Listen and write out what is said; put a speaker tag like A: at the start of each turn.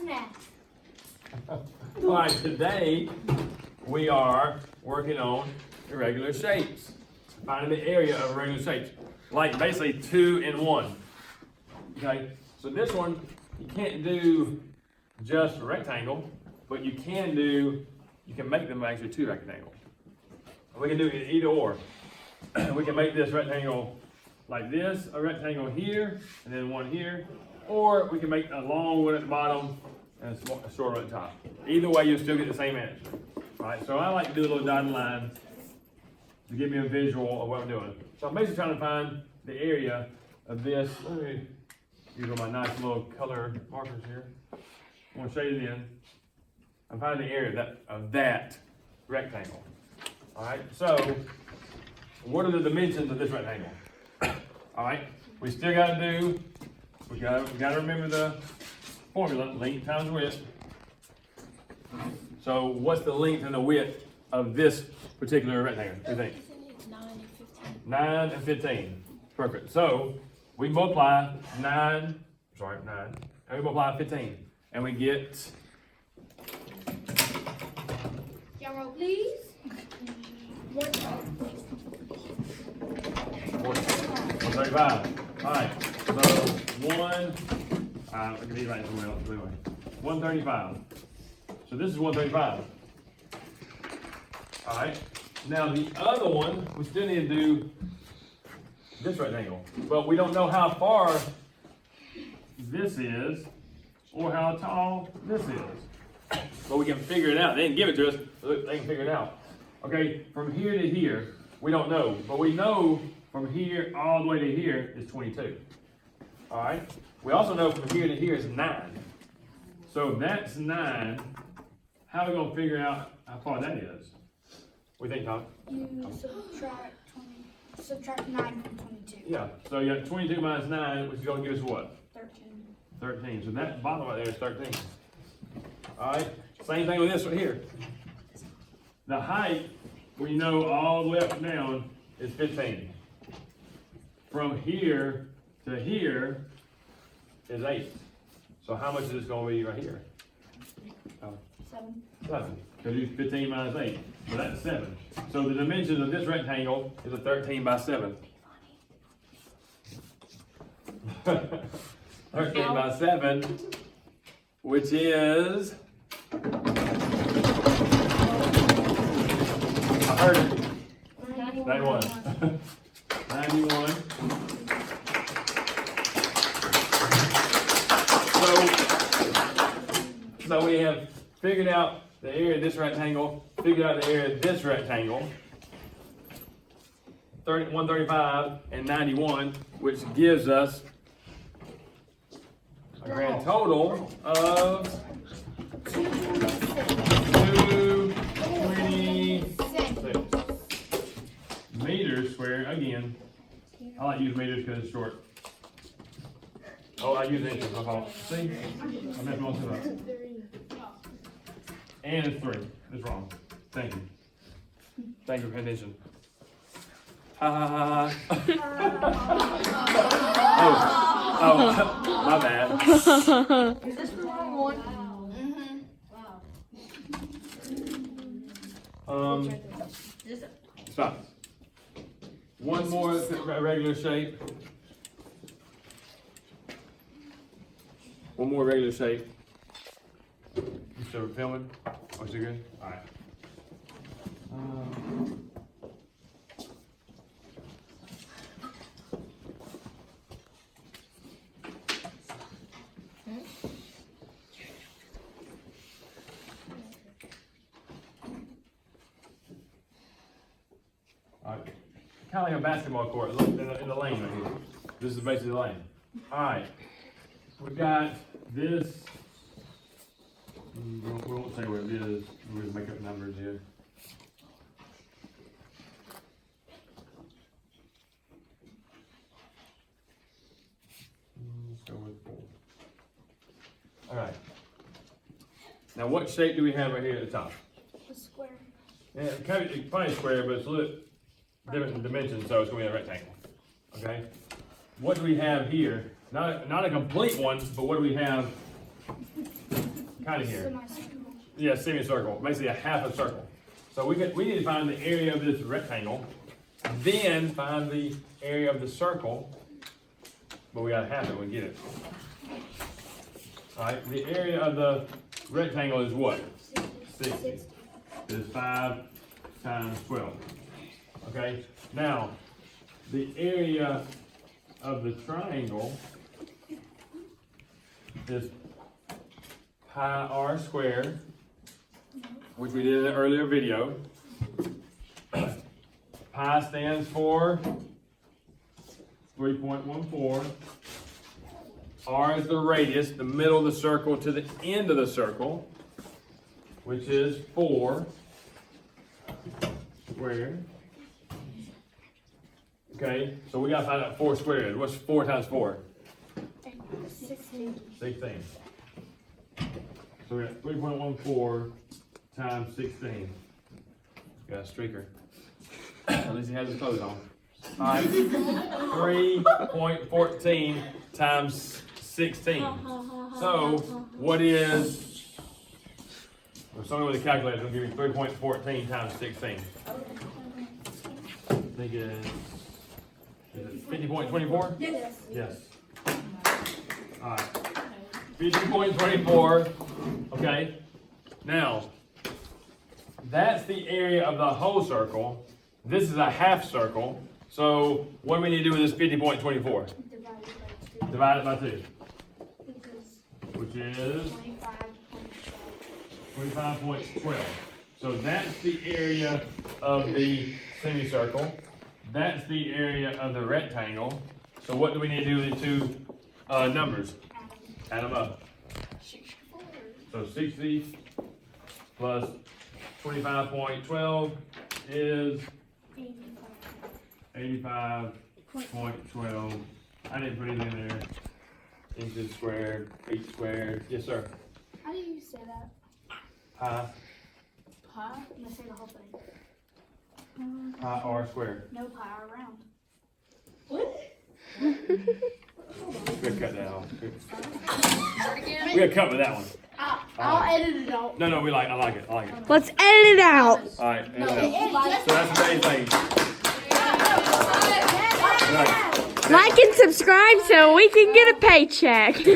A: math.
B: All right, today we are working on irregular shapes. Finding the area of irregular shapes. Like basically 2 and 1. Okay, so this one, you can't do just a rectangle, but you can make them actually 2 rectangles. We can do it either or. We can make this rectangle like this, a rectangle here, and then one here, or we can make a long one at the bottom and a short one at the top. Either way, you'll still get the same answer. All right, so I like to do a little dotted line to give me a visual of what I'm doing. So I'm basically trying to find the area of this. Let me use one of my nice little color markers here. I'm going to shade it in. I'm finding the area of that rectangle. All right, so what are the dimensions of this rectangle? All right, we still got to do, we got to remember the formula, length times width. So what's the length and the width of this particular rectangle? What do you think? 9 and 15. Perfect. So we multiply 9, and we multiply 15. And we get...
A: Drum roll, please.
B: 135. All right. So I can read right somewhere else anyway. 135. So this is 135. All right. Now the other one, we still need to do this rectangle, but we don't know how far this is or how tall this is. But we can figure it out. They didn't give it to us, but they can figure it out. Okay, from here to here, we don't know, but we know from here all the way to here is 22. All right. We also know from here to here is 9. So that's 9. How are we going to figure out how far that is? What do you think, Tom?
A: You subtract 9 from 22.
B: Yeah, so you got 22 minus 9, which is going to give us what?
A: 13.
B: 13. So that bottom right there is 13. All right, same thing with this right here. The height, we know all the way up and down, is 15. From here to here is 8. So how much is this going to be right here?
A: 7.
B: 7. Because it's 15 minus 8. So that's 7. So the dimensions of this rectangle is a 13 by 7. 13 by 7, which is... I heard it. 91. 91. So we have figured out the area of this rectangle, figured out the area of this rectangle, 135 and 91, which gives us a grand total of 226 meters squared. Again, I like to use meters because it's short. Oh, I use inches, my fault. See? I messed myself up. And it's 3. It's wrong. Thank you. Thank you for paying attention. Ha ha ha ha. Oh, my bad.
A: Is this the wrong one?
B: Stop. One more regular shape. One more regular shape. You still filming? Oh, is it good? All right. All right. Kind of like a basketball court in the lane right here. This is basically the lane. All right. We've got this. We won't say what it is. We're going to make up numbers here. Let's go with 4. All right. Now, what shape do we have right here at the top?
A: A square.
B: Yeah, it's probably a square, but it's a little different dimensions, so it's going to be a rectangle. Okay. What do we have here? Not a complete one, but what do we have kind of here.
A: Semicircle.
B: Yeah, semicircle, basically a half a circle. So we need to find the area of this rectangle, then find the area of the circle, but we gotta half it when we get it. All right, the area of the rectangle is what? 60. Is 5 times 12. Okay, now the area of the triangle is pi r squared, which we did in the earlier video. Pi stands for 3.14. R is the radius, the middle of the circle to the end of the circle, which is 4 squared. Okay, so we gotta find out 4 squared. What's 4 times 4?
A: 16.
B: 16. So we got 3.14 times 16. Got a streaker. At least he has his clothes on. All right, 3.14 times 16. So what is, or someone with a calculator will give me 3.14 times 16. I think is it 50.24?
A: Yes.
B: Yes. All right. 50.24. Okay. Now, that's the area of the whole circle. This is a half circle. So what do we need to do with this 50.24? Divide it by 2. Which is 25.12. So that's the area of the semicircle. That's the area of the rectangle. So what do we need to do with the two numbers? Add them up. So 60 plus 25.12 is 85.12. I didn't put it in there. Inches squared, feet squared. Yes, sir.
A: How do you say that?
B: Pi.
A: Pi? I'm gonna say the whole thing.
B: Pi r squared.
A: No pi around.
B: We gotta cut that off. We gotta cut with that one.
A: I'll edit it out.
B: No, I like it.
C: Let's edit it out.
B: All right, edit it out. So that's the main thing. Right.
C: Like and subscribe so we can get a paycheck.